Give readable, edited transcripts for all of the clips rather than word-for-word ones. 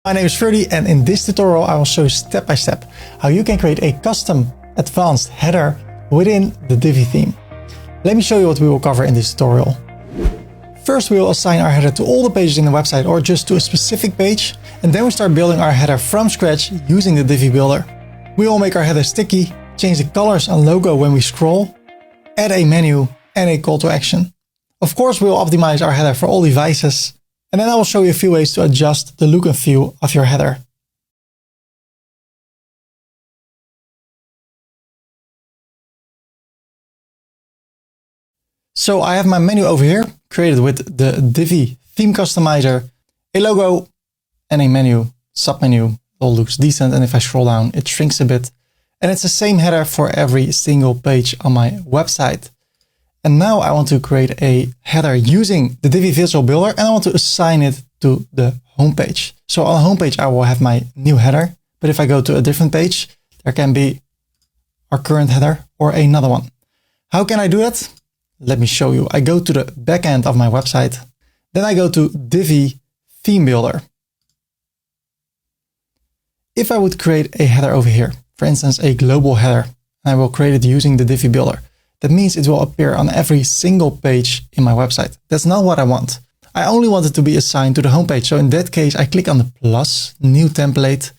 My name is Ferdy, and in this tutorial I will show you step by step how you can create a custom advanced header within the Divi theme. Let me show you what we will cover in this tutorial. First, we will assign our header to all the pages in the website or just to a specific page, and then we start building our header from scratch using the Divi builder. We will make our header sticky, change the colors and logo when we scroll, add a menu and a call to action. Of course, we will optimize our header for all devices, and then I will show you a few ways to adjust the look and feel of your header. So I have my menu over here, created with the Divi theme customizer, a logo and a menu, submenu. All looks decent, and if I scroll down, it shrinks a bit. And it's the same header for every single page on my website. And now I want to create a header using the Divi Visual Builder, and I want to assign it to the homepage. So on the homepage, I will have my new header. But if I go to a different page, there can be our current header or another one. How can I do that? Let me show you. I go to the back end of my website. Then I go to Divi Theme Builder. If I would create a header over here, for instance, a global header, and I will create it using the Divi Builder, that means it will appear on every single page in my website. That's not what I want. I only want it to be assigned to the homepage. So in that case, I click on the plus, new template.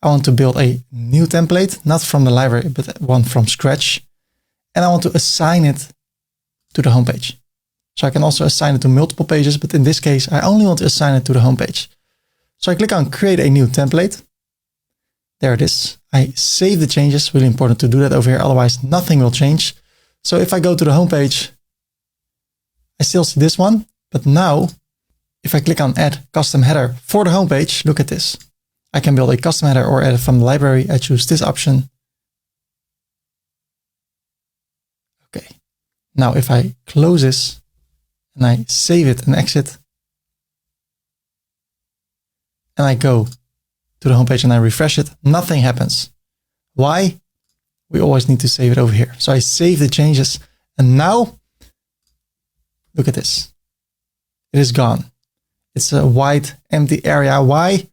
I want to build a new template, not from the library, but one from scratch. And I want to assign it to the homepage. So I can also assign it to multiple pages, but in this case, I only want to assign it to the homepage. So I click on create a new template. There it is. I save the changes. Really important to do that over here. Otherwise, nothing will change. So if I go to the homepage, I still see this one. But now, if I click on add custom header for the homepage, look at this. I can build a custom header or add it from the library. I choose this option. Okay. Now, if I close this and I save it and exit, and I go to the homepage and I refresh it, nothing happens. Why? We always need to save it over here. So I save the changes, and now look at this. It is gone. It's a white empty area. Why?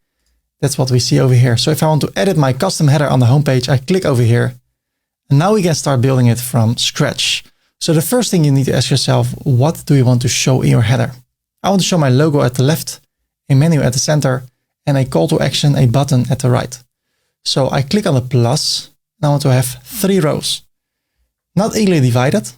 That's what we see over here. So if I want to edit my custom header on the homepage, I click over here, and now we can start building it from scratch. So the first thing you need to ask yourself, what do you want to show in your header? I want to show my logo at the left, a menu at the center, and a call to action, a button at the right. So I click on the plus, and I want to have 3 rows. Not equally divided,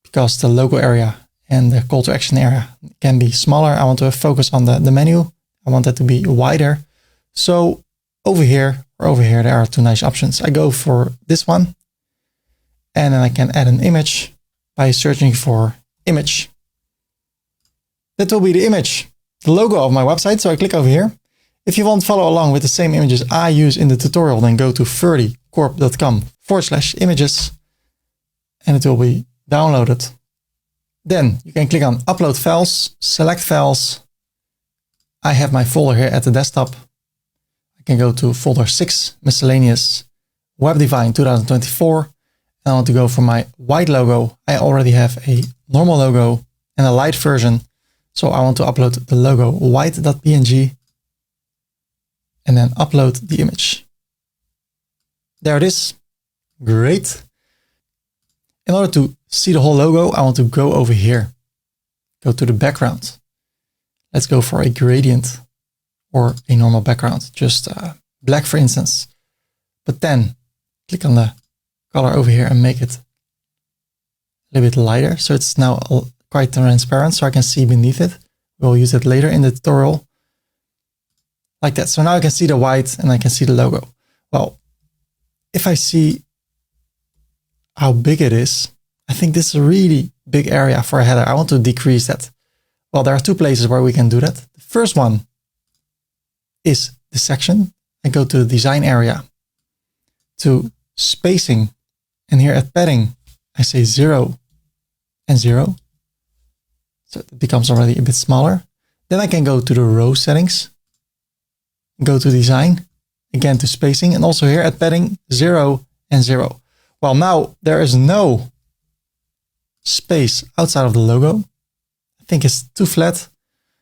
because the logo area and the call to action area can be smaller. I want to focus on the menu. I want that to be wider. So over here or over here, there are 2 nice options. I go for this one, and then I can add an image by searching for image. That will be the image, the logo of my website. So I click over here. If you want to follow along with the same images I use in the tutorial, then go to ferdycorp.com/images, and it will be downloaded. Then you can click on upload files, select files. I have my folder here at the desktop. I can go to folder 6, miscellaneous, web design 2024. And I want to go for my white logo. I already have a normal logo and a light version. So I want to upload the logo white.png and then upload the image. There it is. Great. In order to see the whole logo, I want to go over here. Go to the background. Let's go for a gradient or a normal background, just black, for instance. But then click on the color over here and make it a little bit lighter. So it's now quite transparent, so I can see beneath it. We'll use it later in the tutorial. Like that. So now I can see the white and I can see the logo. Well, if I see how big it is, I think this is a really big area for a header. I want to decrease that. Well, there are 2 places where we can do that. The first one is the section. I go to the design area, to spacing, and here at padding, I say 0 and 0. So it becomes already a bit smaller. Then I can go to the row settings, go to design, again to spacing, and also here at padding 0 and 0. Well, now there is no space outside of the logo. I think it's too flat.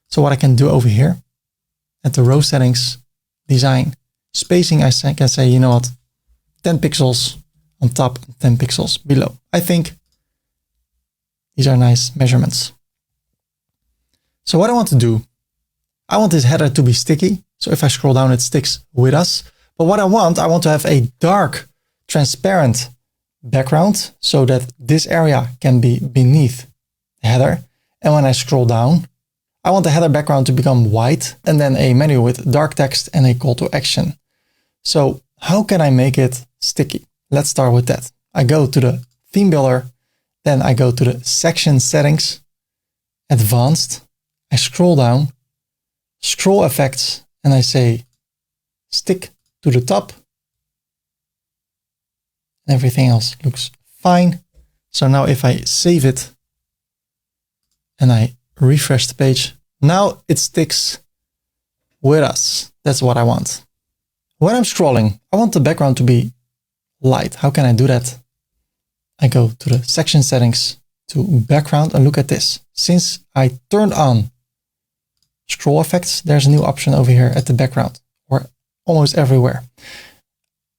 So what I can do over here at the row settings, design spacing, I can say, you know what, 10 pixels on top and 10 pixels below. I think these are nice measurements. So what I want to do, I want this header to be sticky. So if I scroll down, it sticks with us. But what I want to have a dark, transparent background so that this area can be beneath the header. And when I scroll down, I want the header background to become white and then a menu with dark text and a call to action. So how can I make it sticky? Let's start with that. I go to the theme builder, then I go to the section settings, advanced. I scroll down, scroll effects, and I say stick to the top. Everything else looks fine. So now if I save it and I refresh the page, now it sticks with us. That's what I want. When I'm scrolling, I want the background to be light. How can I do that? I go to the section settings, to background, and look at this. Since I turned on scroll effects, there's a new option over here at the background, or almost everywhere.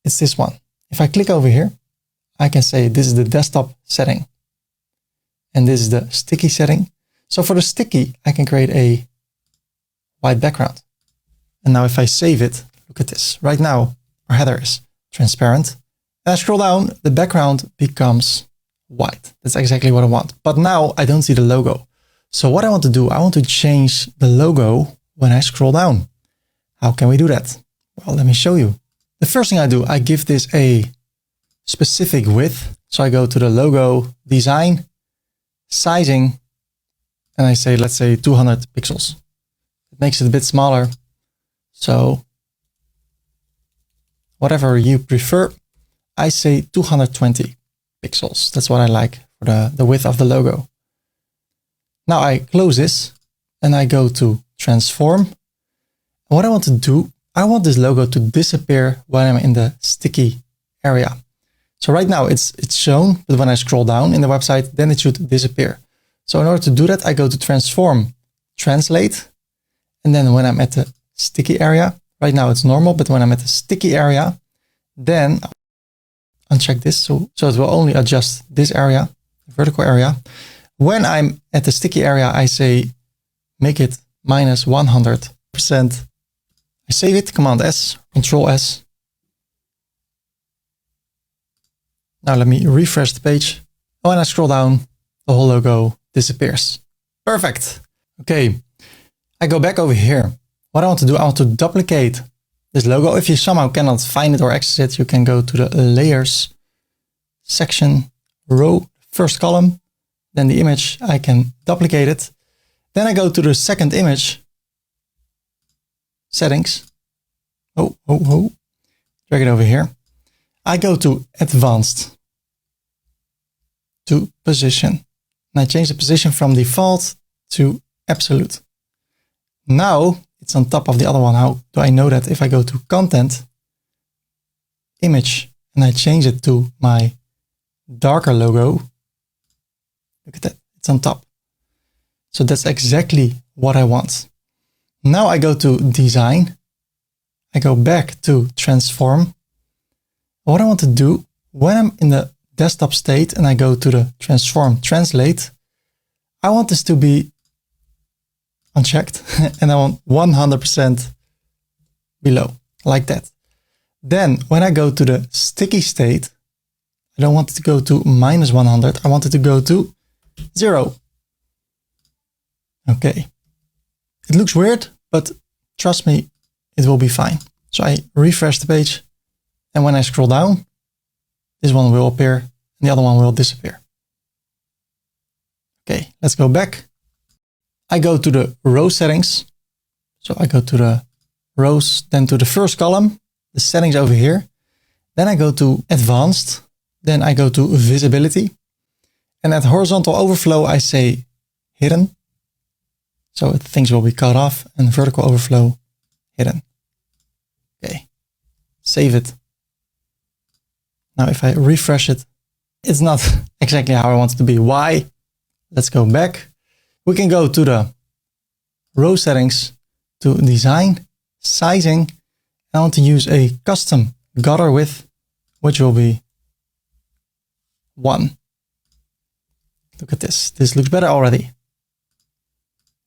It's this one. If I click over here, I can say this is the desktop setting and this is the sticky setting. So for the sticky, I can create a white background. And now if I save it, look at this. Right now, our header is transparent. And I scroll down, the background becomes white. That's exactly what I want. But now I don't see the logo. So what I want to do, I want to change the logo when I scroll down. How can we do that? Well, let me show you. The first thing I do, I give this a specific width. So I go to the logo, design, sizing, and I say, let's say 200 pixels. It makes it a bit smaller. So whatever you prefer, I say 220 pixels. That's what I like for the width of the logo. Now I close this and I go to transform. What I want to do, I want this logo to disappear when I'm in the sticky area. So right now it's shown, but when I scroll down in the website, then it should disappear. So in order to do that, I go to transform, translate. And then when I'm at the sticky area, right now it's normal, but when I'm at the sticky area, then uncheck this. So it will only adjust this area, the vertical area. When I'm at the sticky area, I say, make it minus 100%. I save it, Command S, Control S. Now let me refresh the page. When I scroll down, the whole logo disappears. Perfect. Okay. I go back over here. What I want to do, I want to duplicate this logo. If you somehow cannot find it or access it, you can go to the layers section, row, first column. Then the image, I can duplicate it. Then I go to the second image, settings. Drag it over here. I go to advanced, to position. And I change the position from default to absolute. Now it's on top of the other one. How do I know that? If I go to content, image, and I change it to my darker logo, look at that, it's on top. So that's exactly what I want. Now I go to design. I go back to transform. What I want to do, when I'm in the desktop state and I go to the transform, translate, I want this to be unchecked and I want 100% below, like that. Then when I go to the sticky state, I don't want it to go to minus 100. I want it to go to 0. Okay. It looks weird, but trust me, it will be fine. So I refresh the page. And when I scroll down, this one will appear and the other one will disappear. Okay, let's go back. I go to the row settings. So I go to the rows, then to the first column, the settings over here. Then I go to advanced. Then I go to visibility. And at horizontal overflow, I say hidden. So things will be cut off, and vertical overflow hidden. Okay, save it. Now if I refresh it, it's not exactly how I want it to be. Why? Let's go back. We can go to the row settings, to design, sizing, I want to use a custom gutter width, which will be 1. Look at this. This looks better already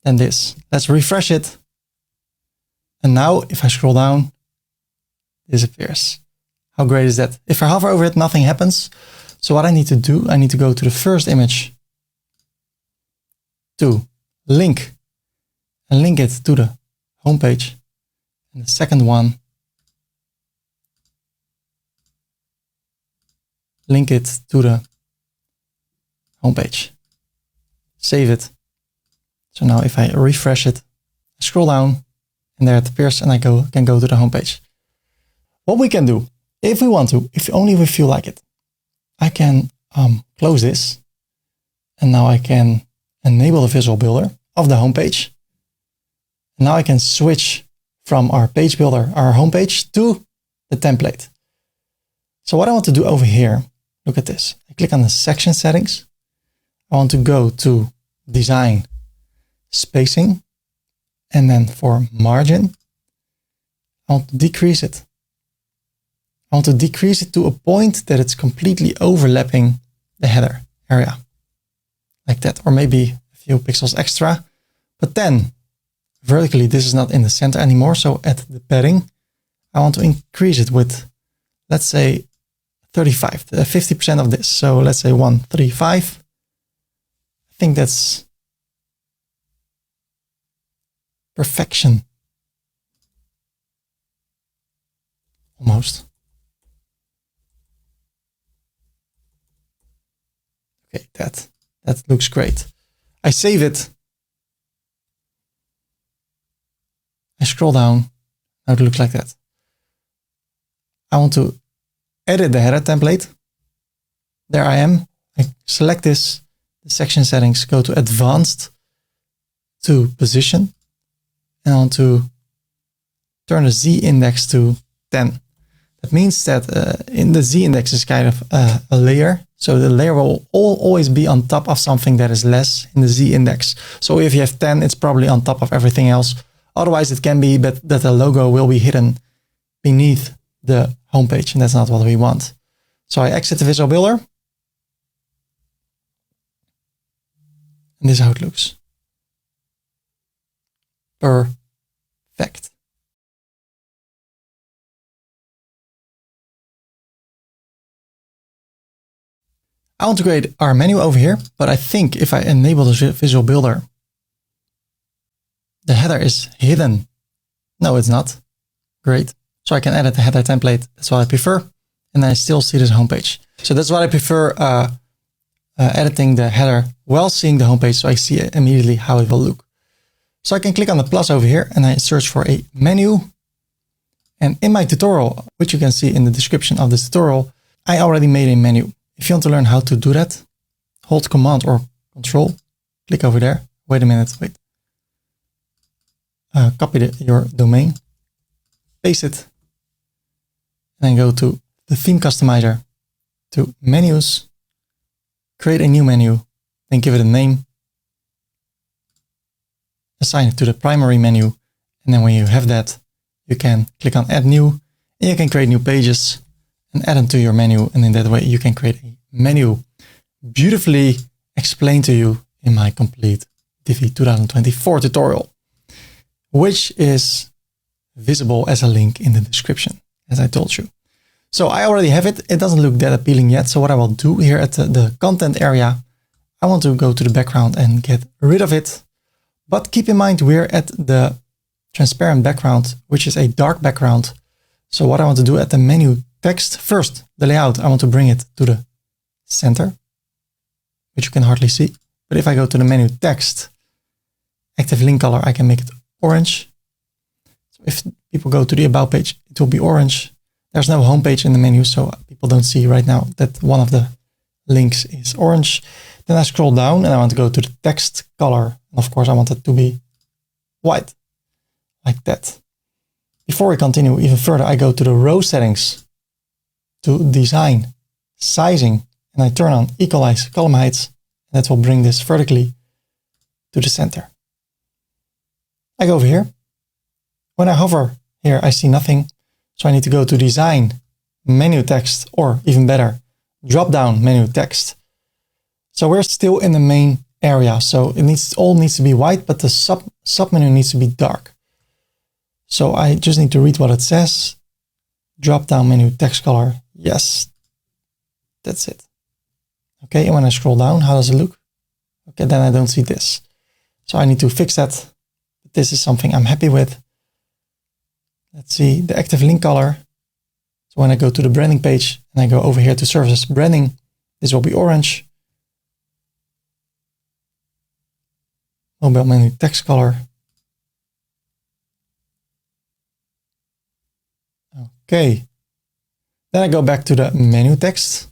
than this. Let's refresh it. And now if I scroll down, it disappears. How great is that? If I hover over it, nothing happens. So what I need to do, I need to go to the first image to link and link it to the homepage. And the second one, link it to the homepage. Save it. So now if I refresh it, I scroll down and there it appears and I can go to the homepage. What we can do, if we want to, if only we feel like it, I can close this and now I can enable the visual builder of the homepage. And now I can switch from our page builder, our homepage, to the template. So what I want to do over here, look at this. I click on the section settings. I want to go to design, spacing, and then for margin, I want to decrease it. I want to decrease it to a point that it's completely overlapping the header area, like that, or maybe a few pixels extra. But then vertically, this is not in the center anymore. So at the padding, I want to increase it with, let's say, 35, 50% of this. So let's say 135. I think that's perfection. Almost. Okay, that looks great. I save it. I scroll down. Now it looks like that. I want to edit the header template. There I am. I select this, the section settings, go to advanced, to position, and I want to turn the Z index to 10. That means that in the Z index is kind of a layer. So the layer will always be on top of something that is less in the Z index. So if you have 10, it's probably on top of everything else. Otherwise it can be that the logo will be hidden beneath the homepage, and that's not what we want. So I exit the visual builder. And this is how it looks. Perfect. I want to create our menu over here, but I think if I enable the visual builder, the header is hidden. No, it's not. Great. So I can edit the header template. That's what I prefer. And I still see this homepage. So that's why I prefer editing the header while seeing the homepage. So I see immediately how it will look. So I can click on the plus over here and I search for a menu. And in my tutorial, which you can see in the description of this tutorial, I already made a menu. If you want to learn how to do that, hold Command or Control, click over there. Wait a minute, wait. Copy your domain, paste it, and then go to the theme customizer, to menus, create a new menu, then give it a name, assign it to the primary menu, and then when you have that, you can click on add new, and you can create new pages and add them to your menu, and in that way you can create a menu beautifully explained to you in my complete Divi 2024 tutorial, which is visible as a link in the description, as I told you. So I already have it. It doesn't look that appealing yet. So what I will do here at the content area, I want to go to the background and get rid of it. But keep in mind, we're at the transparent background, which is a dark background. So what I want to do at the menu text, first, the layout, I want to bring it to the center, which you can hardly see. But if I go to the menu text, active link color, I can make it orange. So if people go to the about page, it will be orange. There's no home page in the menu, so people don't see right now that one of the links is orange. Then I scroll down and I want to go to the text color. And of course, I want it to be white, like that. Before we continue even further, I go to the row settings, to design, sizing, and I turn on equalize column heights. And that will bring this vertically to the center. I go over here. When I hover here, I see nothing. So I need to go to design, menu text, or even better, drop down menu text. So we're still in the main area. So it all needs to be white, but the sub menu needs to be dark. So I just need to read what it says. Drop down menu text color. Yes, that's it. Okay, and when I scroll down, how does it look? Okay, then I don't see this. So I need to fix that. This is something I'm happy with. Let's see the active link color. So when I go to the branding page and I go over here to services branding, this will be orange. Mobile menu text color. Okay. Then I go back to the menu text,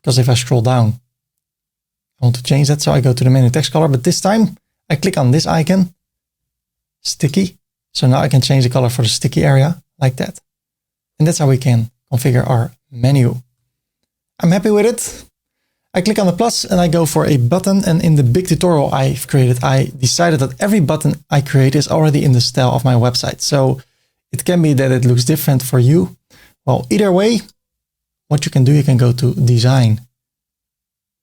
because if I scroll down, I want to change that. So I go to the menu text color, but this time I click on this icon, sticky. So now I can change the color for the sticky area like that. And that's how we can configure our menu. I'm happy with it. I click on the plus and I go for a button. And in the big tutorial I've created, I decided that every button I create is already in the style of my website. So it can be that it looks different for you. Well, either way, what you can do, you can go to design,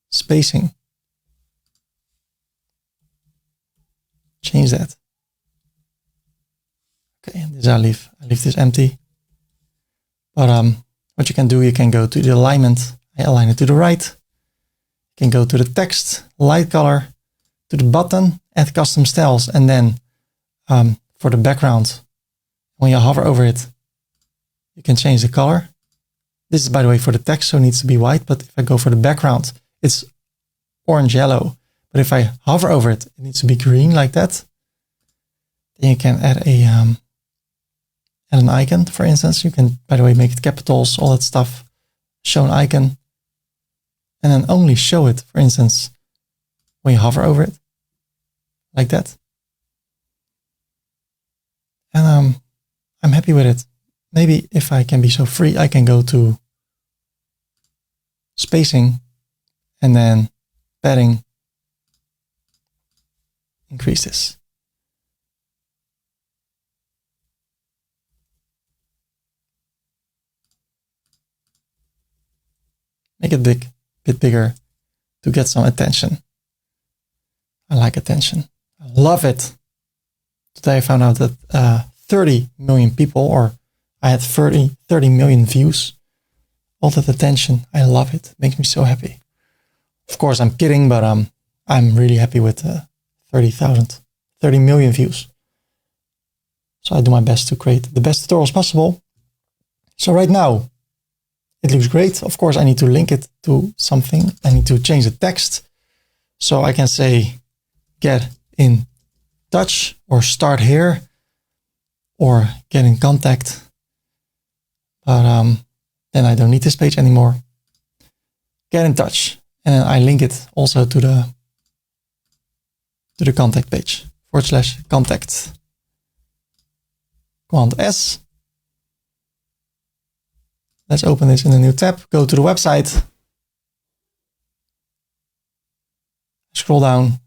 spacing, change that. Okay, and this I leave this empty. But what you can do, you can go to the alignment. I align it to the right. You can go to the text, light color, to the button, add custom styles, and then for the background, when you hover over it, you can change the color. This is, by the way, for the text, so it needs to be white. But if I go for the background, it's orange yellow. But if I hover over it, it needs to be green like that. Then you can add an icon, for instance. You can, by the way, make it capitals, all that stuff. Show an icon. And then only show it, for instance, when you hover over it. Like that. And I'm happy with it. Maybe if I can be so free, I can go to spacing and then padding. Increase this. Make it bit bigger to get some attention. I like attention. I love it. Today I found out that 30 million people, or I had 30 million views. All that attention. I love it. It makes me so happy. Of course, I'm kidding, but I'm really happy with 30 million views. So I do my best to create the best tutorials possible. So right now, it looks great. Of course, I need to link it to something. I need to change the text. So I can say, get in touch, or start here, or get in contact. But then I don't need this page anymore. Get in touch. And then I link it also to the contact page, /contact. Command S. Let's open this in a new tab. Go to the website. Scroll down.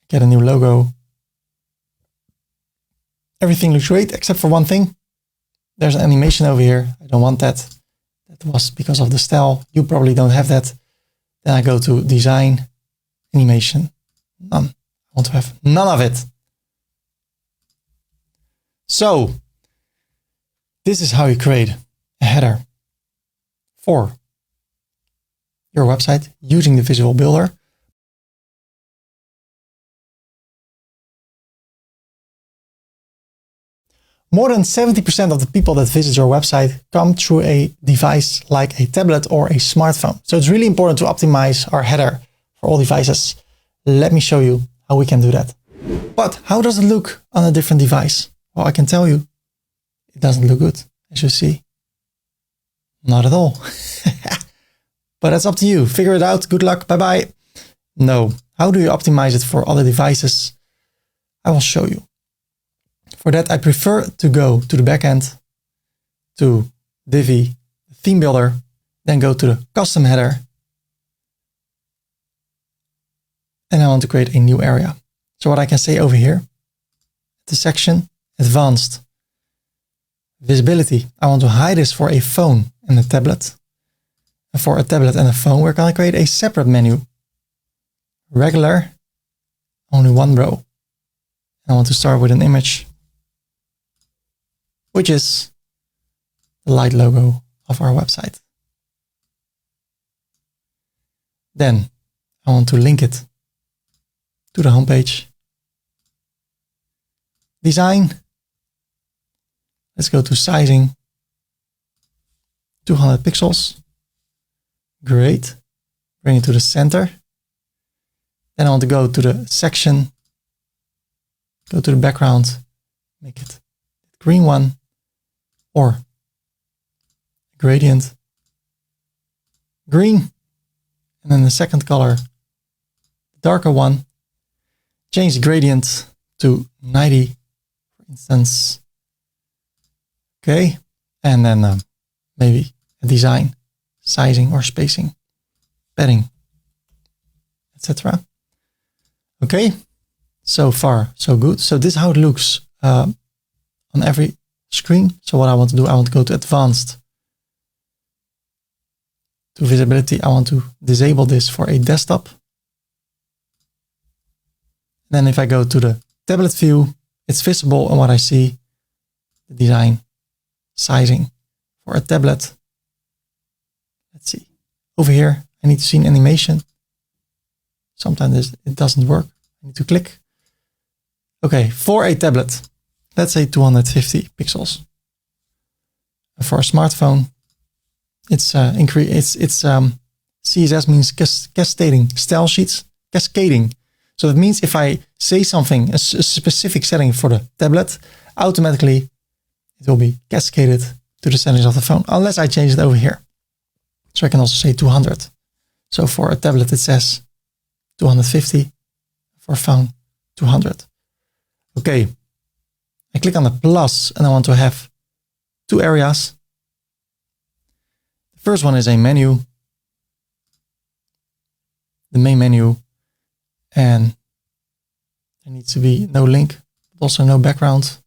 Get a new logo. Everything looks great except for one thing. There's an animation over here. I don't want that. That was because of the style. You probably don't have that. Then I go to design, animation. None. I want to have none of it. So this is how you create a header for your website using the Visual Builder. More than 70% of the people that visit your website come through a device like a tablet or a smartphone. So it's really important to optimize our header for all devices. Let me show you how we can do that. But how does it look on a different device? Well, I can tell you, it doesn't look good, as you see. Not at all. But that's up to you. Figure it out. Good luck. Bye-bye. No. How do you optimize it for other devices? I will show you. For that, I prefer to go to the backend, to Divi, theme builder, then go to the custom header. And I want to create a new area. So what I can say over here, the section, advanced Visibility. I want to hide this for a phone and a tablet. And for a tablet and a phone, we're going to create a separate menu. Regular, only one row. I want to start with an image, which is the light logo of our website. Then I want to link it to the homepage. Design. Let's go to sizing. 200 pixels. Great. Bring it to the center. Then I want to go to the section. Go to the background. Make it green one or gradient green. And then the second color, darker one. Change the gradient to 90, for instance. Okay. And then maybe a design, sizing or spacing, padding, etc. Okay. So far, so good. So this is how it looks on every screen. So what I want to do, I want to go to advanced. To visibility, I want to disable this for a desktop. Then if I go to the tablet view, it's visible on what I see. The design, sizing for a tablet. Let's see. Over here, I need to see an animation. Sometimes it doesn't work. I need to click. Okay, for a tablet, let's say 250 pixels. And for a smartphone, it's CSS means cascading style sheets, cascading. So that means if I say something, a specific setting for the tablet, automatically it will be cascaded to the settings of the phone, unless I change it over here. So I can also say 200. So for a tablet, it says 250. For a phone, 200. Okay. I click on the plus and I want to have two areas. The first one is a menu, the main menu, and there needs to be no link, but also no background.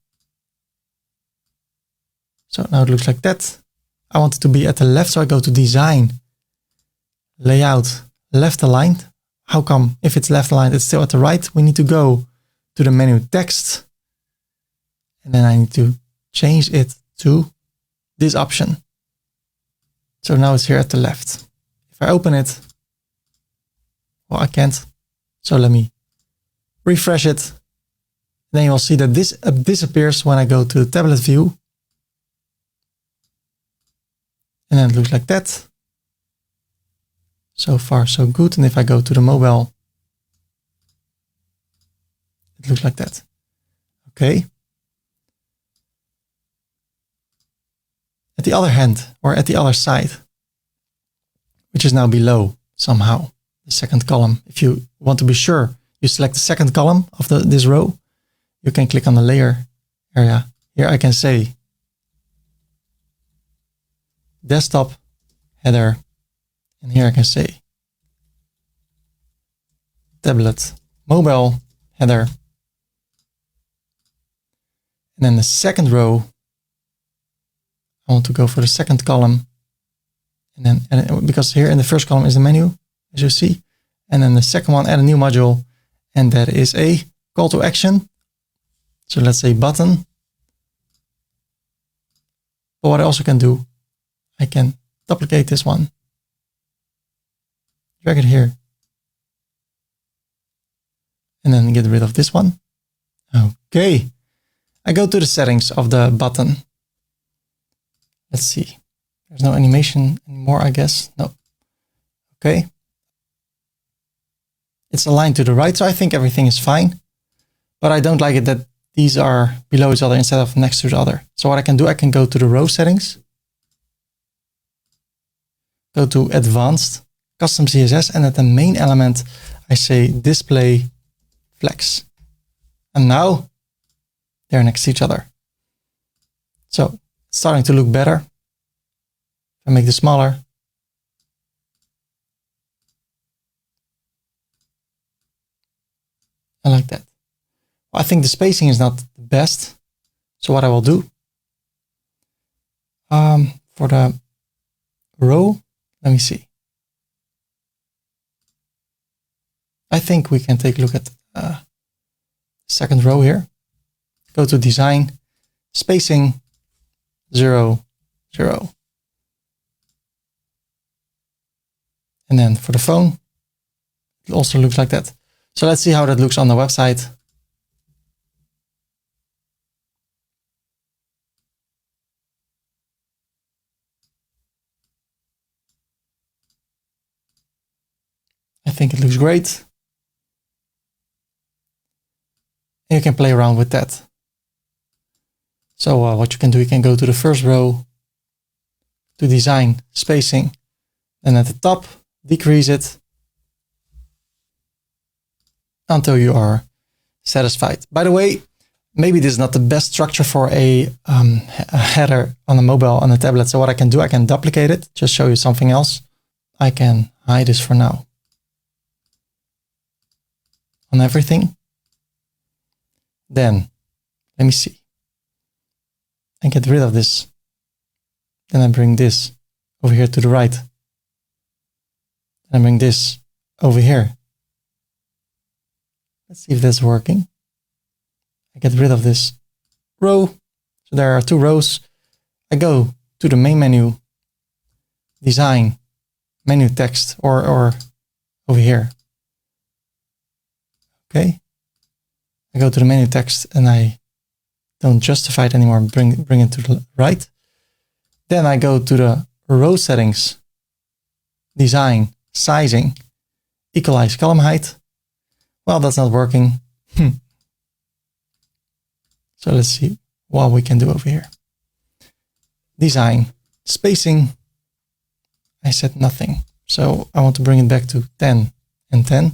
So now it looks like that. I want it to be at the left, so I go to design, layout, left aligned. How come if it's left aligned, it's still at the right? We need to go to the menu text, and then I need to change it to this option. So now it's here at the left. If I open it, well, I can't. So let me refresh it. Then you'll see that this disappears when I go to the tablet view. And then it looks like that. So far, so good. And if I go to the mobile, it looks like that. Okay. At the other hand, or at the other side, which is now below somehow, the second column. If you want to be sure, you select the second column of this row. You can click on the layer area. Here I can say desktop header. And here I can say tablet mobile header. And then the second row, I want to go for the second column. And then, because here in the first column is the menu, as you see. And then the second one, add a new module. And that is a call to action. So let's say button. But what I also can do, I can duplicate this one. Drag it here. And then get rid of this one. Okay. I go to the settings of the button. Let's see. There's no animation anymore, I guess. No. Okay. It's aligned to the right, so I think everything is fine. But I don't like it that these are below each other instead of next to the other. So what I can do, I can go to the row settings. Go to advanced, custom CSS, and at the main element, I say display flex. And now they're next to each other. So it's starting to look better. If I make this smaller. I like that. Well, I think the spacing is not the best. So what I will do, For the row, let me see. I think we can take a look at second row here. Go to design, spacing, 0, 0. And then for the phone, it also looks like that. So let's see how that looks on the website. I think it looks great. And you can play around with that. So what you can do, you can go to the first row, to design, spacing, and at the top, decrease it until you are satisfied. By the way, maybe this is not the best structure for a header on a mobile, on a tablet. So what I can do, I can duplicate it, just show you something else. I can hide this for now on everything. Then let me see. And get rid of this. Then I bring this over here to the right. And I bring this over here. Let's see if that's working. I get rid of this row. So there are two rows. I go to the main menu, design, menu text, or over here. Okay. I go to the menu text and I don't justify it anymore, bring it to the right. Then I go to the row settings, design, sizing, equalize column height. Well, that's not working. So let's see what we can do over here. Design, spacing. I said nothing. So I want to bring it back to 10 and 10.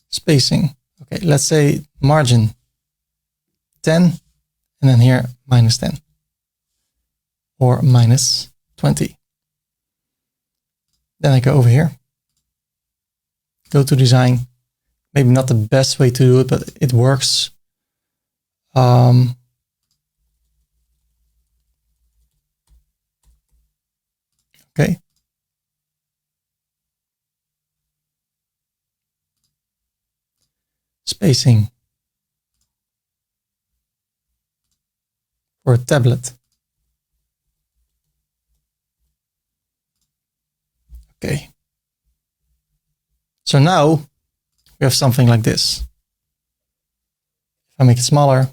Spacing. Okay, let's say margin 10, and then here minus 10 or minus 20. Then I go over here, go to design. Maybe not the best way to do it, but it works. Okay. Spacing for a tablet. Okay. So now we have something like this. If I make it smaller,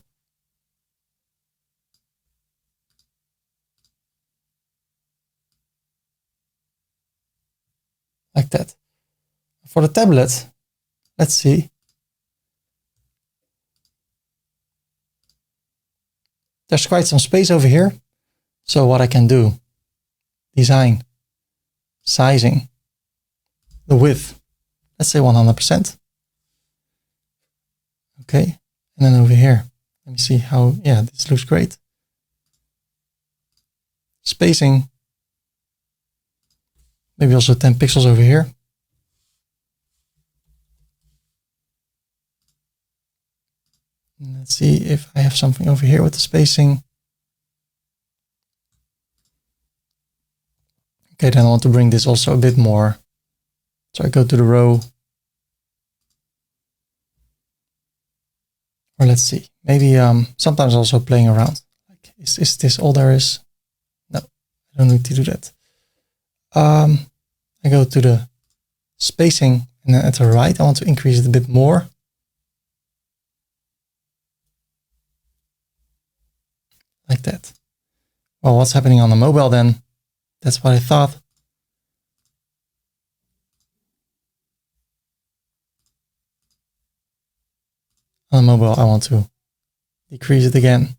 like that. For the tablet, let's see. There's quite some space over here. So what I can do, design, sizing, the width, let's say 100%. Okay. And then over here, let me see how, yeah, this looks great. Spacing, maybe also 10 pixels over here. And let's see if I have something over here with the spacing. Okay, then I want to bring this also a bit more. So I go to the row. Or let's see, maybe sometimes also playing around. Like, is this all there is? No, I don't need to do that. I go to the spacing, and then at the right, I want to increase it a bit more. Like that. Well, what's happening on the mobile then? That's what I thought. On the mobile, I want to decrease it again.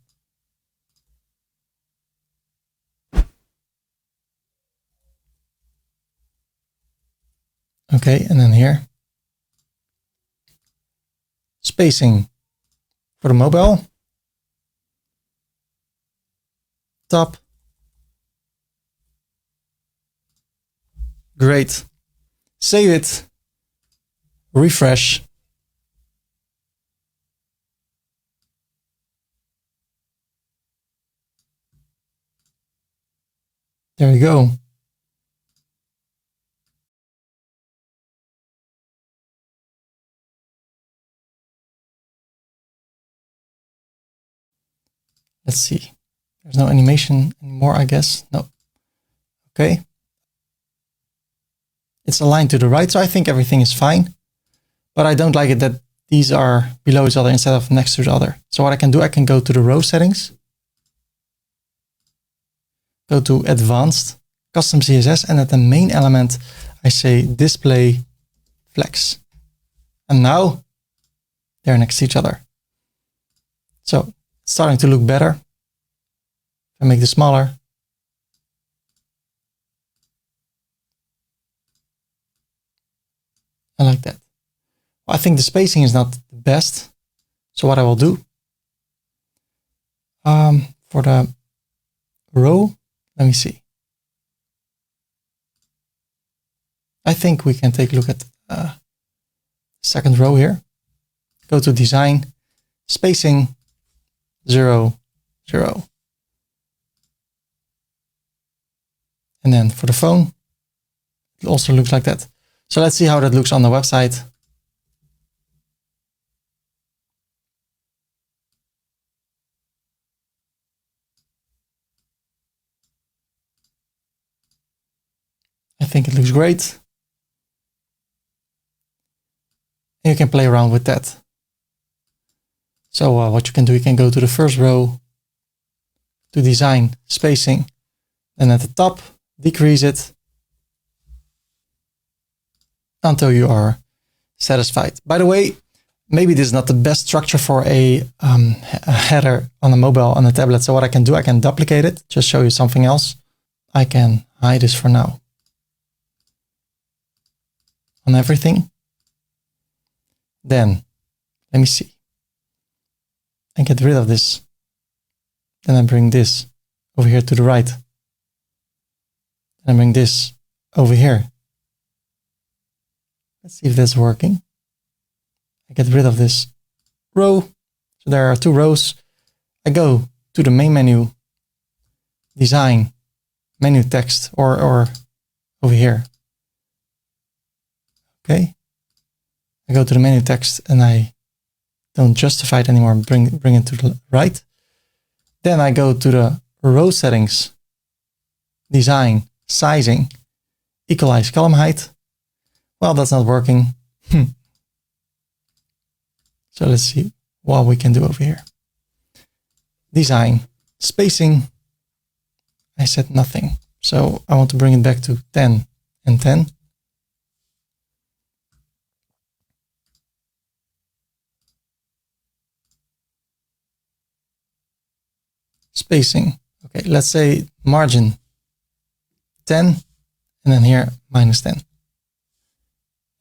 Okay, and then here. Spacing for the mobile. Top. Great. Save it. refresh. There you go. Let's see. There's no animation anymore, I guess. No. Okay. It's aligned to the right, so I think everything is fine. But I don't like it that these are below each other instead of next to each other. So what I can do, I can go to the row settings, go to advanced, custom CSS, and at the main element, I say display flex. And now they're next to each other. So it's starting to look better. If I make this smaller, I like that. I think the spacing is not the best. So what I will do, for the row, let me see. I think we can take a look at second row here. Go to design, spacing, 0, 0. And then for the phone, it also looks like that. So let's see how that looks on the website. I think it looks great. And you can play around with that. So what you can do, you can go to the first row, to design, spacing, and at the top, decrease it until you are satisfied. By the way, maybe this is not the best structure for a header on a mobile, on a tablet. So what I can do, I can duplicate it, just show you something else. I can hide this for now on everything. Then let me see. I get rid of this. Then I bring this over here to the right. And I bring this over here. Let's see if that's working. I get rid of this row. So there are 2 rows. I go to the main menu, design, menu text, or over here. Okay. I go to the menu text and I don't justify it anymore. Bring it to the right. Then I go to the row settings, design, sizing, equalize column height. Well, that's not working. So let's see what we can do over here. Design, spacing. I said nothing. So I want to bring it back to 10 and 10. Spacing. Okay, let's say margin 10 and then here -10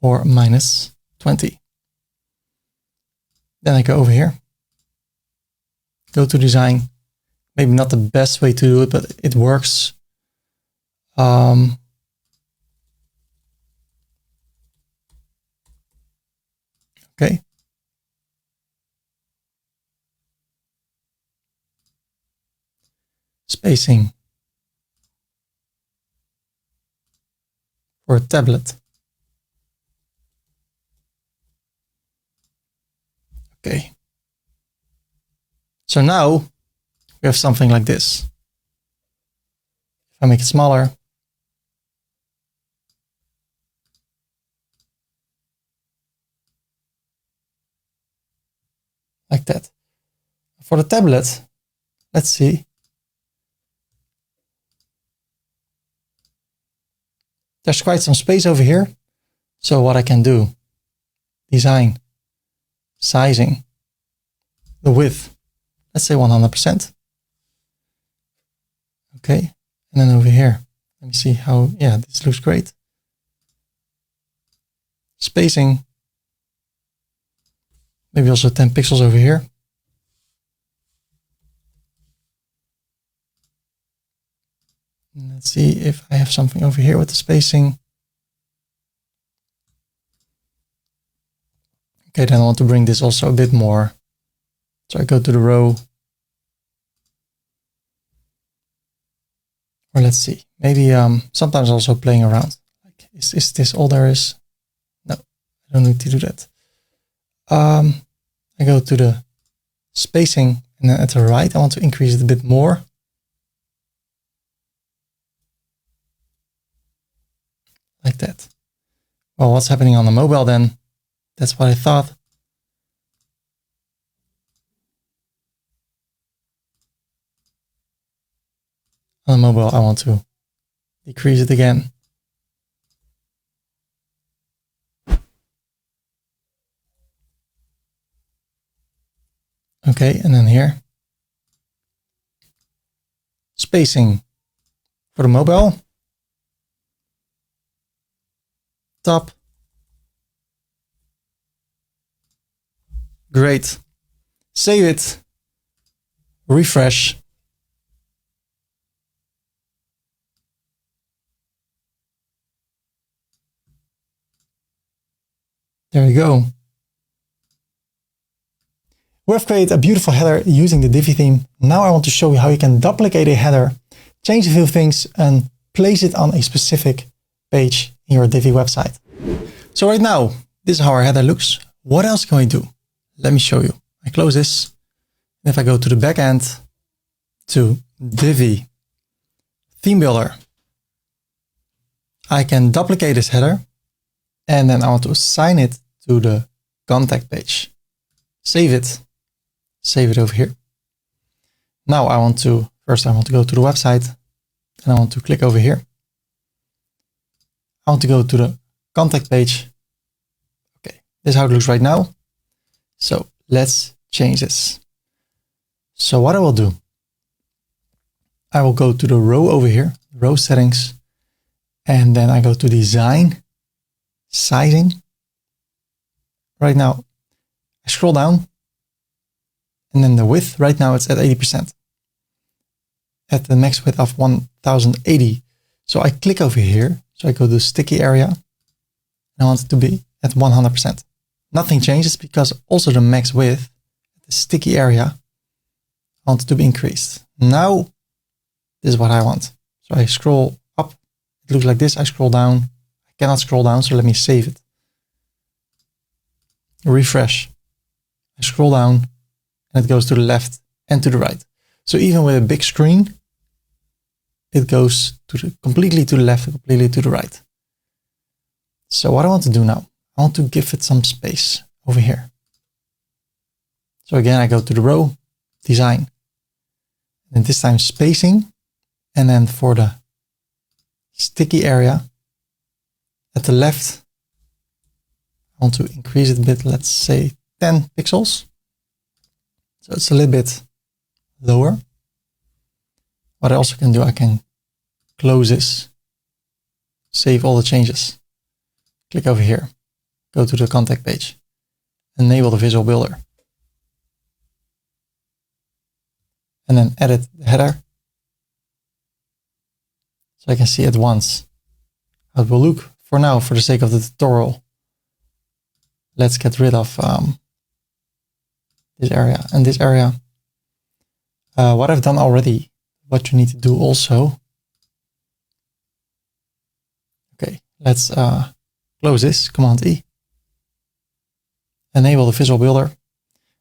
or -20. Then I go over here, go to design. Maybe not the best way to do it, but it works. Okay. Spacing for a tablet. Okay. So now we have something like this. If I make it smaller, like that. For the tablet, let's see. There's quite some space over here. So what I can do, design, sizing, the width, let's say 100%. Okay. And then over here, let me see how, yeah, this looks great. Spacing, maybe also 10 pixels over here. And let's see if I have something over here with the spacing. Okay, then I want to bring this also a bit more. So I go to the row. Or let's see, maybe sometimes also playing around. Like, is this all there is? No, I don't need to do that. I go to the spacing, and then at the right, I want to increase it a bit more. Like that. Well, what's happening on the mobile then? That's what I thought. On the mobile, I want to decrease it again. Okay, and then here. Spacing for the mobile. Top. Great. Save it. Refresh. There you go. We have created a beautiful header using the Divi theme. Now I want to show you how you can duplicate a header, change a few things, and place it on a specific page in your Divi website. So right now, this is how our header looks. What else can we do? Let me show you. I close this. If I go to the backend, to Divi theme builder, I can duplicate this header, and then I want to assign it to the contact page. Save it. Save it over here. Now I want to go to the website, and I want to click over here. I want to go to the contact page. Okay, this is how it looks right now. So let's change this. So what I will do, I will go to the row over here, row settings, and then I go to design, sizing. Right now, I scroll down, and then the width, right now it's at 80%. At the max width of 1080. So I click over here. So I go to the sticky area, and I want it to be at 100%. Nothing changes because also the max width, the sticky area, I want it to be increased. Now, this is what I want. So I scroll up, it looks like this. I scroll down, I cannot scroll down, so let me save it. Refresh. I scroll down, and it goes to the left and to the right. So even with a big screen, it goes completely to the left and completely to the right. So what I want to do now, I want to give it some space over here. So again, I go to the row, design, and this time spacing. And then for the sticky area at the left, I want to increase it a bit, let's say 10 pixels. So it's a little bit lower. What I also can do, I can close this, save all the changes, click over here, go to the contact page, enable the visual builder, and then edit the header. So I can see at once how it will look. For now, for the sake of the tutorial, let's get rid of this area and this area. What I've done already, what you need to do also. Okay, let's close this, Command E. Enable the visual builder.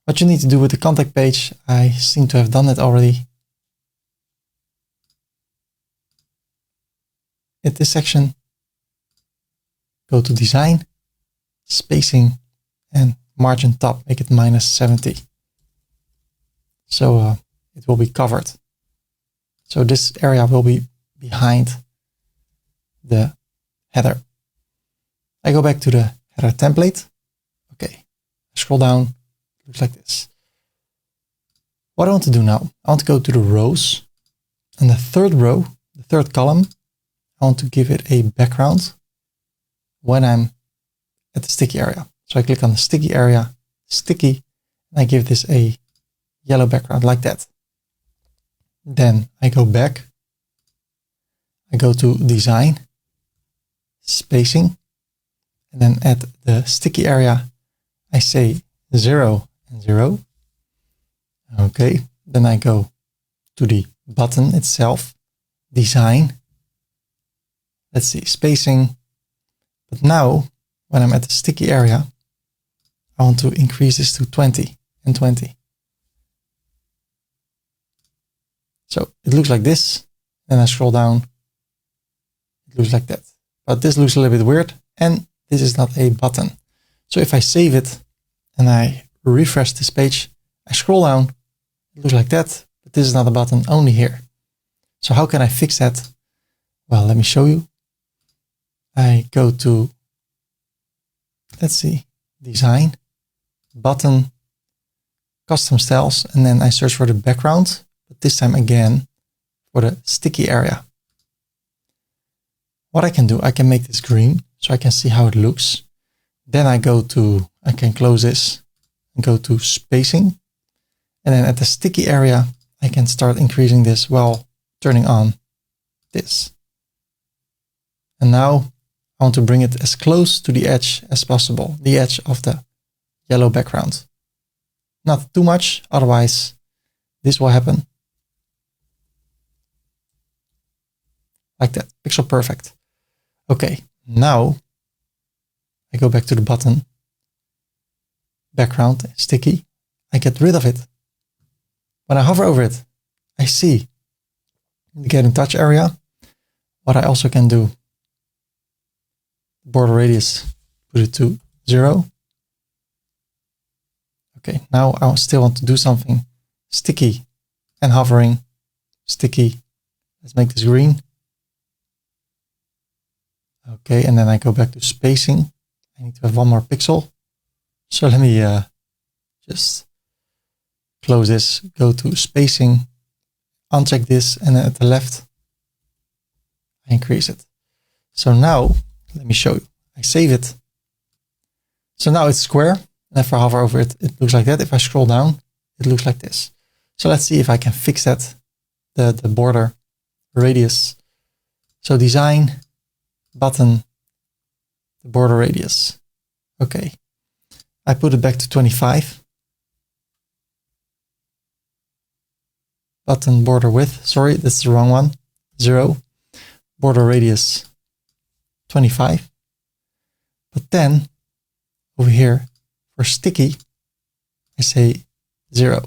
What you need to do with the contact page, I seem to have done it already. At this section, go to design, spacing, and margin top, make it -70. So it will be covered. So this area will be behind the header. I go back to the header template. Okay, scroll down, looks like this. What I want to do now, I want to go to the rows, and the third row, the third column, I want to give it a background when I'm at the sticky area. So I click on the sticky area, sticky, and I give this a yellow background like that. Then I go back, I go to design, spacing, and then at the sticky area, I say 0 and 0. Okay, then I go to the button itself, design. Let's see, spacing. But now, when I'm at the sticky area, I want to increase this to 20 and 20. So it looks like this. Then I scroll down. It looks like that. But this looks a little bit weird, and this is not a button. So if I save it and I refresh this page, I scroll down, it looks like that, but this is not a button, only here. So how can I fix that? Well, let me show you. I go to, let's see, design, button, custom styles, and then I search for the background, but this time again for the sticky area. What I can do, I can make this green so I can see how it looks. Then I can close this and go to spacing. And then at the sticky area, I can start increasing this while turning on this. And now I want to bring it as close to the edge as possible, the edge of the yellow background. Not too much, otherwise this will happen. Like that, pixel perfect. Okay, now I go back to the button, background, sticky. I get rid of it. When I hover over it, I see the get in touch area. What I also can do, border radius, put it to 0. Okay, now I still want to do something. Sticky and hovering, sticky. Let's make this green. Okay, and then I go back to spacing. I need to have one more pixel. So let me just close this, go to spacing, uncheck this, and then at the left, I increase it. So now, let me show you. I save it. So now it's square. And if I hover over it, it looks like that. If I scroll down, it looks like this. So let's see if I can fix that, the border radius. So design, button, the border radius. Okay. I put it back to 25. Button border width. Sorry, that's the wrong one. 0. Border radius 25. But then over here for sticky, I say 0.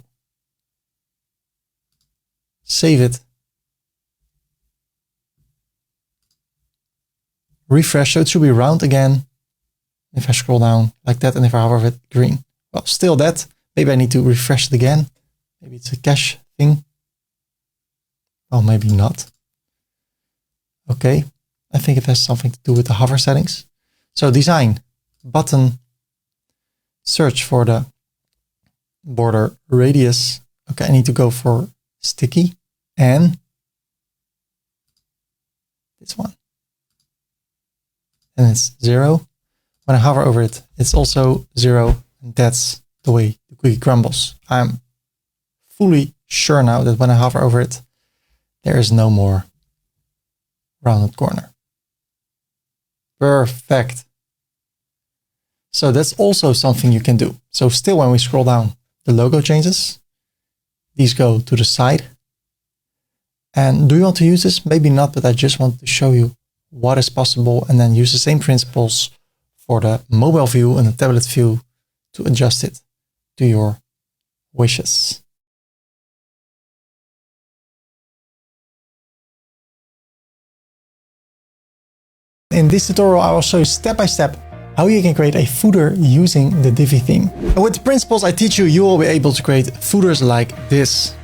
Save it. Refresh, so it should be round again. If I scroll down like that, and if I hover over it, green. Well, still that. Maybe I need to refresh it again. Maybe it's a cache thing. Well, maybe not. Okay, I think it has something to do with the hover settings. So design, button, search for the border radius. Okay, I need to go for sticky and this one. And it's 0. When I hover over it, it's also 0. And that's the way the cookie crumbles. I'm fully sure now that when I hover over it, there is no more rounded corner. Perfect. So that's also something you can do. So still when we scroll down, the logo changes. These go to the side. And do you want to use this? Maybe not, but I just want to show you what is possible and then use the same principles for the mobile view and the tablet view to adjust it to your wishes. In this tutorial, I will show you step by step how you can create a footer using the Divi theme. And with the principles I teach you, you will be able to create footers like this.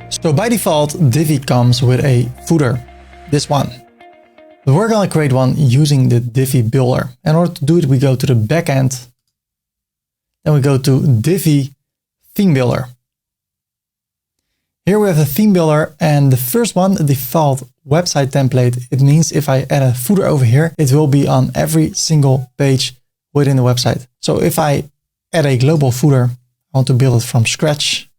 So by default, Divi comes with a footer, this one. But we're going to create one using the Divi builder. In order to do it, we go to the backend. Then we go to Divi theme builder. Here we have the theme builder, and the first one, the default website template. It means if I add a footer over here, it will be on every single page within the website. So if I add a global footer, I want to build it from scratch.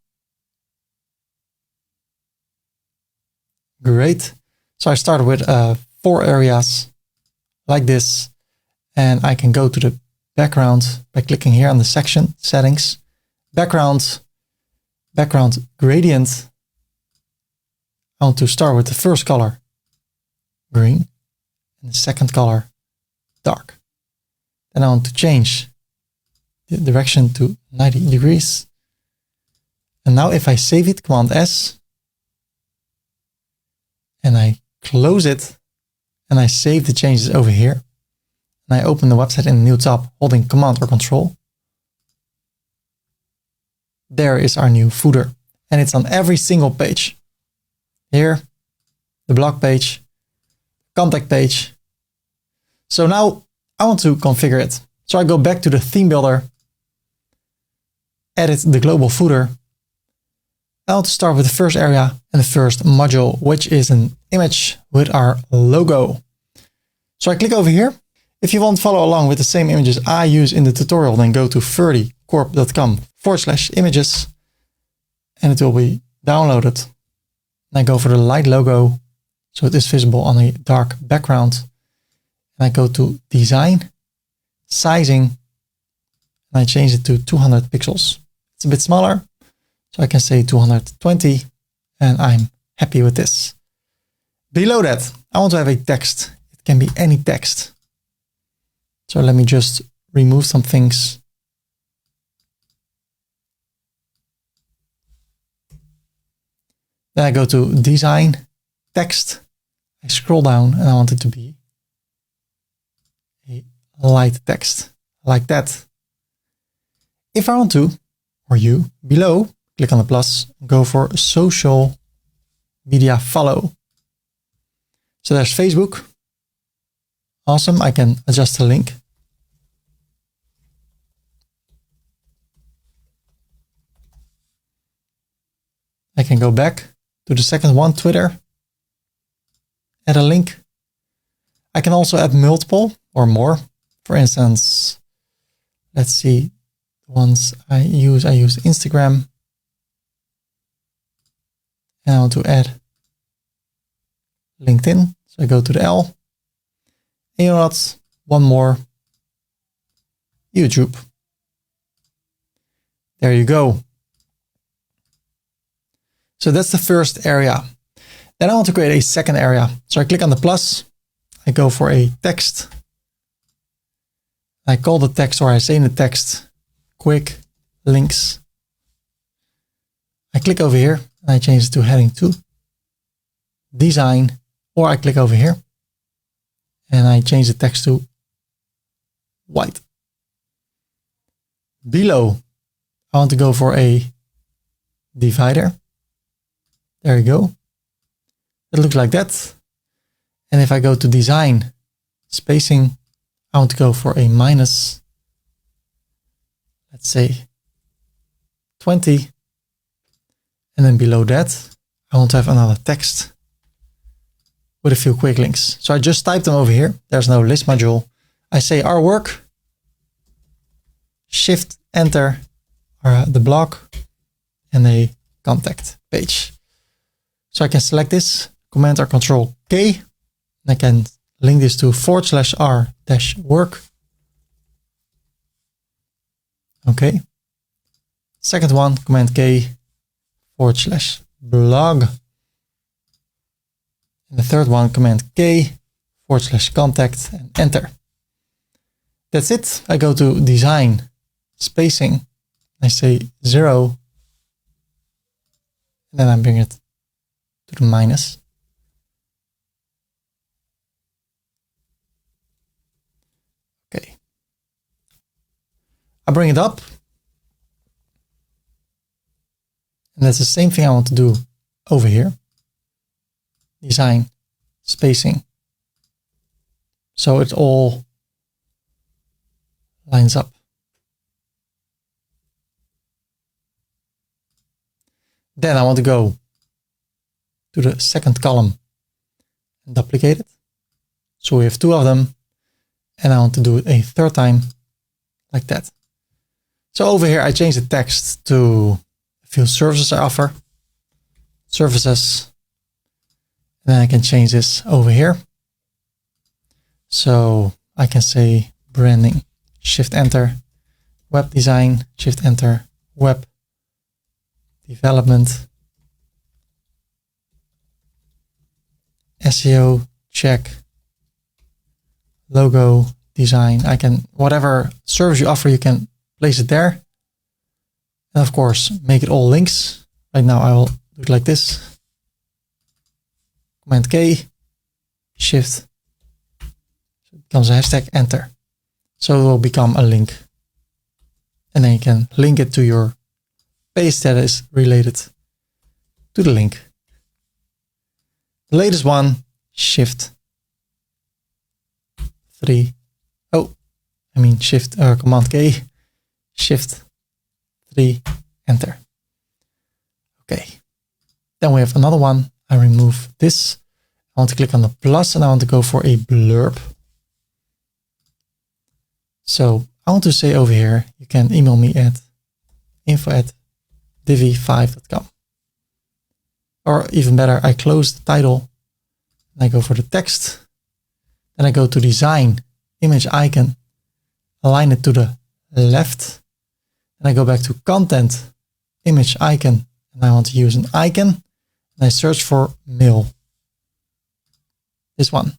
Great. So I start with 4 areas like this, and I can go to the background by clicking here on the section settings, background gradient. I want to start with the first color, green, and the second color, dark. Then I want to change the direction to 90 degrees. And now if I save it, Command S, and I close it, and I save the changes over here, and I open the website in a new tab holding Command or Control, there is our new footer. And it's on every single page. Here, the blog page, contact page. So now I want to configure it. So I go back to the theme builder, edit the global footer. I want to start with the first area and the first module, which is an image with our logo. So I click over here. If you want to follow along with the same images I use in the tutorial, then go to ferdycorp.com/images and it will be downloaded. And I go for the light logo, so it is visible on a dark background. And I go to design, sizing, and I change it to 200 pixels. It's a bit smaller, so I can say 220, and I'm happy with this. Below that, I want to have a text. It can be any text. So let me just remove some things. Then I go to design, text. I scroll down and I want it to be a light text like that. If I want to, or you, below, click on the plus, go for social media follow. So there's Facebook. Awesome. I can adjust the link. I can go back to the second one, Twitter, add a link. I can also add multiple or more. For instance, let's see, the ones I use Instagram. And I want to add LinkedIn. So I go to the L. And you know what? One more. YouTube. There you go. So that's the first area. Then I want to create a second area. So I click on the plus. I go for a text. I call the text, or I say in the text, quick links. I click over here and I change it to heading 2. Design, or I click over here and I change the text to white. Below, I want to go for a divider. There you go. It looks like that. And if I go to design, spacing, I want to go for a minus, let's say 20. And then below that, I want to have another text with a few quick links. So I just typed them over here. There's no list module. I say our work, shift enter the blog and a contact page. So I can select this, Command or Control K, and I can link this to /r-work. Okay. Second one, Command K, /blog. And the third one, Command K, /contact, and enter. That's it. I go to design, spacing. I say 0. And then I bring it to the minus. Okay. I bring it up. And that's the same thing I want to do over here. Design, spacing. So it all lines up. Then I want to go to the second column and duplicate it. So we have 2 of them. And I want to do it a third time like that. So over here, I change the text to a few services I offer. Services. And then I can change this over here. So I can say branding Shift Enter, web design, Shift Enter, web development, SEO, check, logo design. I can, whatever service you offer, you can place it there. And of course, make it all links. Right now I will do it like this. Command K, Shift, so it becomes a hashtag, enter. So it will become a link. And then you can link it to your page that is related to the link. The latest one, Shift 3. Oh, I mean Shift Command K, Shift 3, enter. Okay. Then we have another one. I remove this. I want to click on the plus and I want to go for a blurb. So I want to say over here, you can email me at info@divi5.com. Or even better, I close the title and I go for the text. Then I go to design, image icon, align it to the left. And I go back to content, image icon, and I want to use an icon. And I search for mail. This one.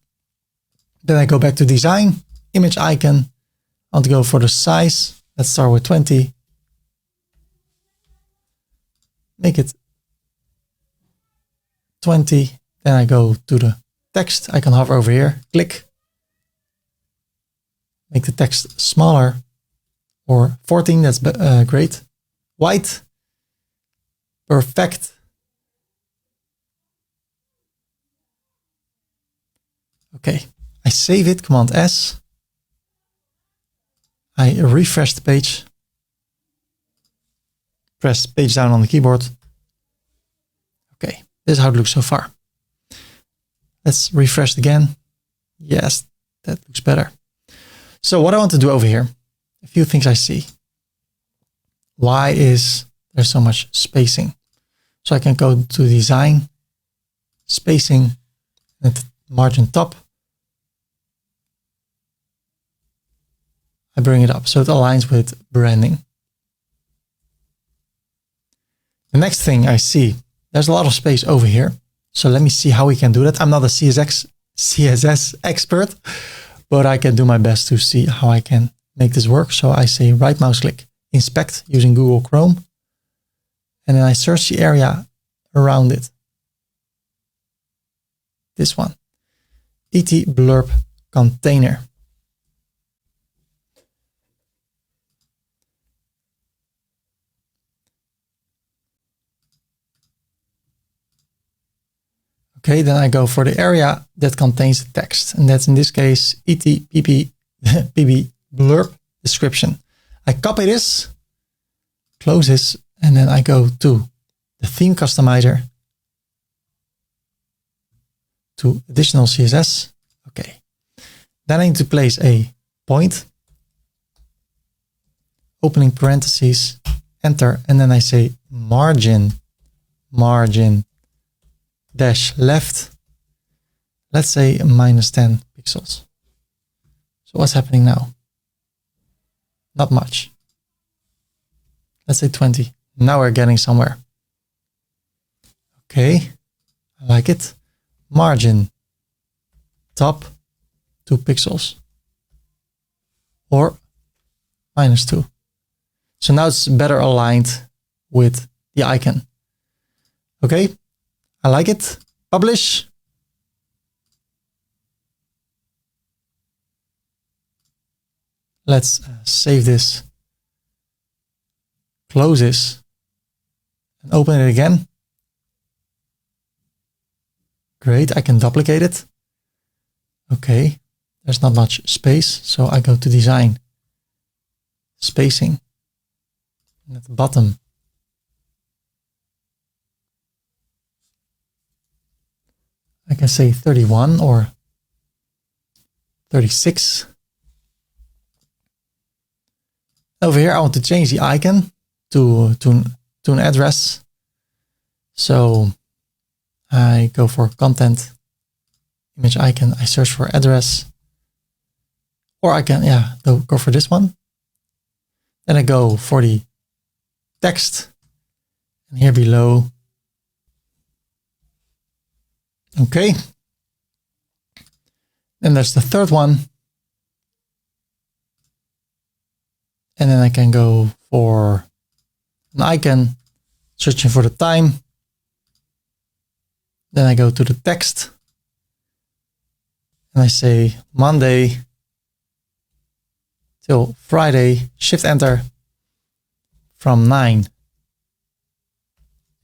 Then I go back to design, image icon. I want to go for the size. Let's start with 20. Make it 20. Then I go to the text. I can hover over here, click. Make the text smaller, or 14, that's great. White, perfect. Okay, I save it, Command S. I refresh the page. Press page down on the keyboard. Okay, this is how it looks so far. Let's refresh it again. Yes, that looks better. So what I want to do over here, a few things I see. Why is there so much spacing? So I can go to design, spacing, and margin top. I bring it up so it aligns with branding. The next thing I see, there's a lot of space over here. So let me see how we can do that. I'm not a CSS expert, but I can do my best to see how I can make this work. So I say right mouse click, inspect using Google Chrome. And then I search the area around it. This one, ET blurb container. Okay, then I go for the area that contains the text. And that's in this case, ET pp blurb description. I copy this, close this, and then I go to the theme customizer, to additional CSS. Okay. Then I need to place a point, opening parentheses, enter, and then I say margin dash left, let's say -10 pixels. So what's happening now? Not much. Let's say 20. Now we're getting somewhere. Okay, I like it. Margin top 2 pixels or -2. So now it's better aligned with the icon. Okay, I like it. Publish. Let's save this, close this, and open it again. Great, I can duplicate it. Okay, there's not much space, so I go to design, spacing, and at the bottom, I can say 31 or 36. Over here, I want to change the icon to an address. So I go for content, image icon, I search for address, Or I can, yeah, go for this one. Then I go for the text. And here below. Okay. Then there's the third one. And then I can go for an icon, searching for the time. Then I go to the text. And I say Monday till Friday, shift enter from 9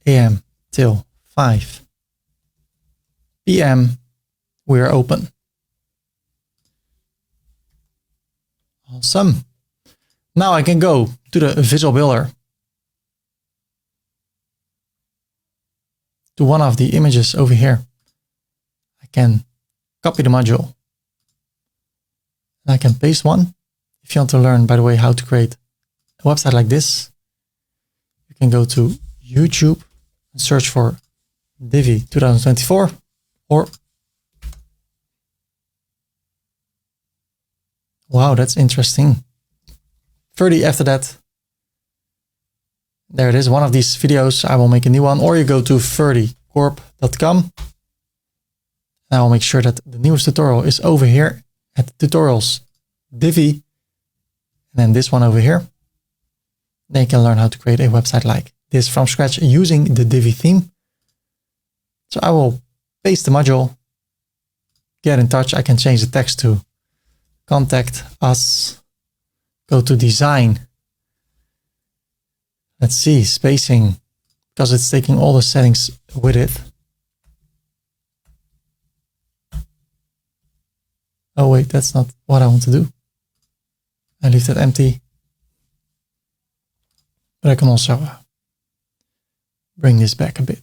a.m. till 5 p.m. we are open. Awesome. Now I can go to the visual builder, to one of the images over here. I can copy the module. And I can paste one. If you want to learn, by the way, how to create a website like this, you can go to YouTube and search for Divi 2024 or wow, that's interesting. 30 after that. There it is, one of these videos. I will make a new one, or you go to 30corp.com. I will make sure that the newest tutorial is over here at tutorials Divi, and then this one over here. Then you can learn how to create a website like this from scratch using the Divi theme. So I will paste the module, get in touch. I can change the text to contact us, go to design. Let's see, spacing, because it's taking all the settings with it. Oh wait, that's not what I want to do. I leave that empty. But I can also bring this back a bit.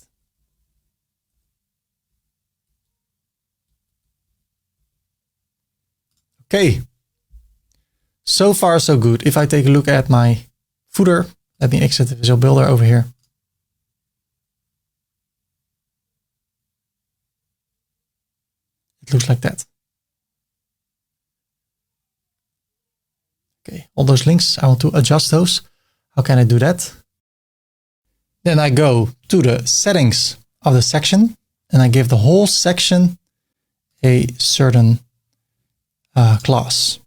Okay. So far, so good. If I take a look at my footer, let me exit the visual builder over here. It looks like that. Okay, all those links, I want to adjust those. How can I do that? Then I go to the settings of the section and I give the whole section a certain class.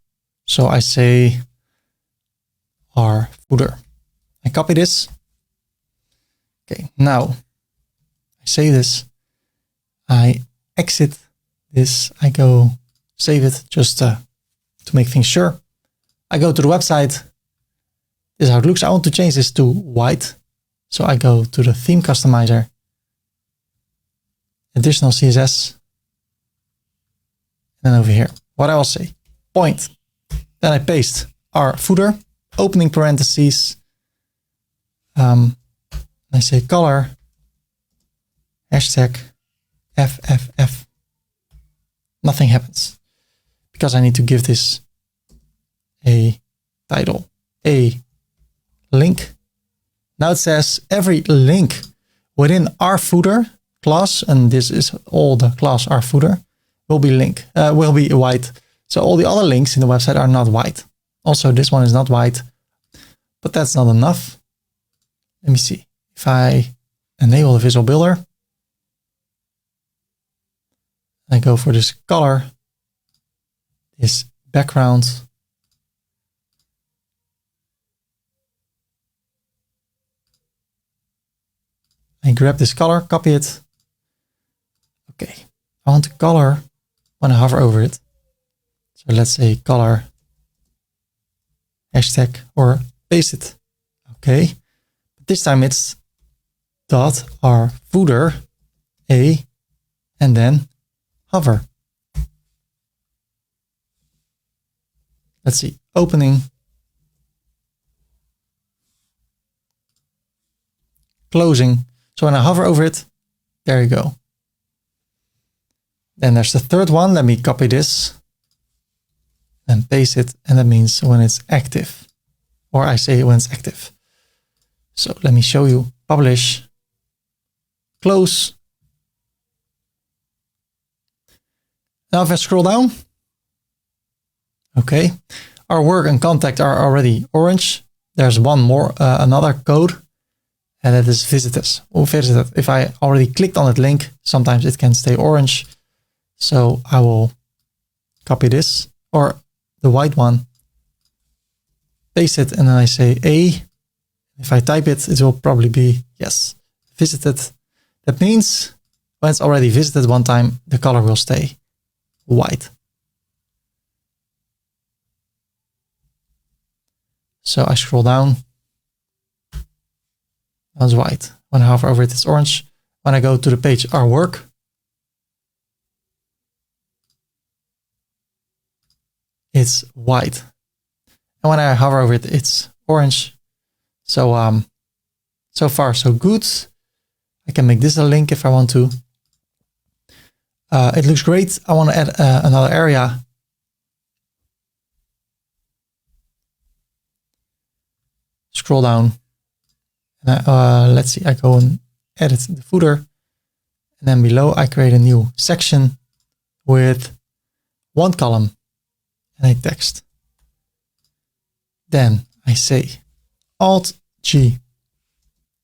So I say our footer. I copy this. Okay, now I save this. I exit this. I go save it just to make things sure. I go to the website. This is how it looks. I want to change this to white. So I go to the theme customizer, additional CSS. And then over here, what I will say, point. Then I paste our footer, opening parentheses. I say color, hashtag FFF. Nothing happens because I need to give this a title, a link. Now it says every link within our footer class, and this is all the class our footer, will be white. So all the other links in the website are not white. Also, this one is not white, but that's not enough. Let me see. If I enable the visual builder, I go for this color, this background. I grab this color, copy it. Okay, I want the color when I hover over it. So let's say color, hashtag, or paste it. Okay, but this time it's dot our footer, a, and then hover. Let's see, opening, closing. So when I hover over it, there you go. Then there's the third one. Let me copy this and paste it. And that means when it's active, or I say when it's active. So let me show you, publish, close. Now if I scroll down, Okay. Our work and contact are already orange. There's one more, another code, and that is visitors. Or visited. If I already clicked on that link, sometimes it can stay orange. So I will copy this, or the white one, paste it, and then I say A. If I type it, it will probably be, yes, visited. That means when it's already visited one time, the color will stay white. So I scroll down. That's white. When I hover over it, it's orange. When I go to the page Our Work, it's white. And when I hover over it, it's orange. So, so far so good. I can make this a link if I want to. It looks great. I want to add another area. Scroll down. And let's see, I go and edit the footer. And then below I create a new section with one column and a text. Then I say Alt G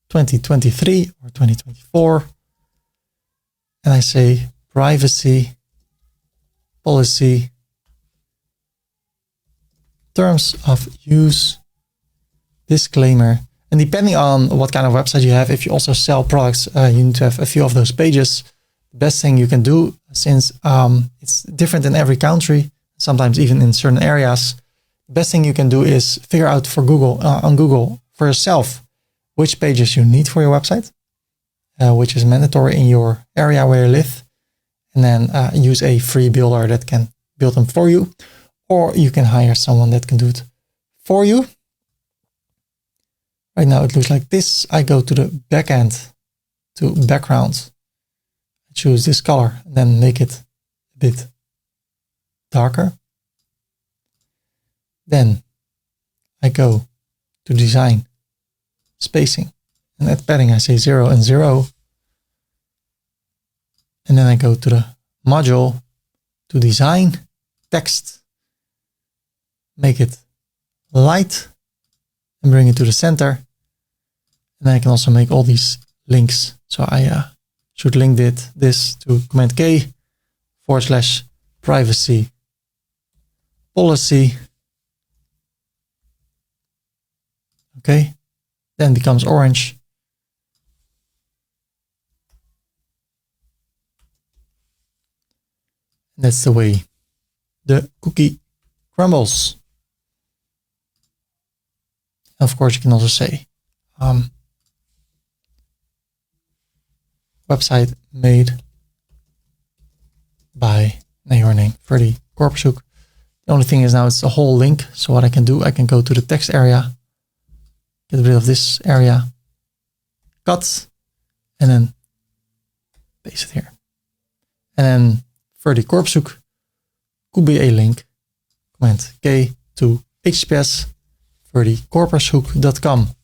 2023 or 2024. And I say privacy policy terms of use disclaimer. And depending on what kind of website you have, if you also sell products, you need to have a few of those pages. The best thing you can do, since it's different in every country, sometimes even in certain areas, the best thing you can do is figure out for Google, on Google for yourself, which pages you need for your website, which is mandatory in your area where you live, and then use a free builder that can build them for you, or you can hire someone that can do it for you. Right now it looks like this. I go to the backend, to background, choose this color, and then make it a bit darker. Then I go to design, spacing, and at padding I say 0 and 0. And then I go to the module, to design, text, make it light, and bring it to the center. And then I can also make all these links. So I should link this to Command K / privacy policy. Okay, then it becomes orange. And that's the way the cookie crumbles. Of course, you can also say website made by your name, Freddie Korpershoek. The only thing is now it's a whole link. So what I can do, I can go to the text area, get rid of this area, cut, and then paste it here. And then Freddie Korpershoek could be a link. Command K to https freddiekorpershoek.com.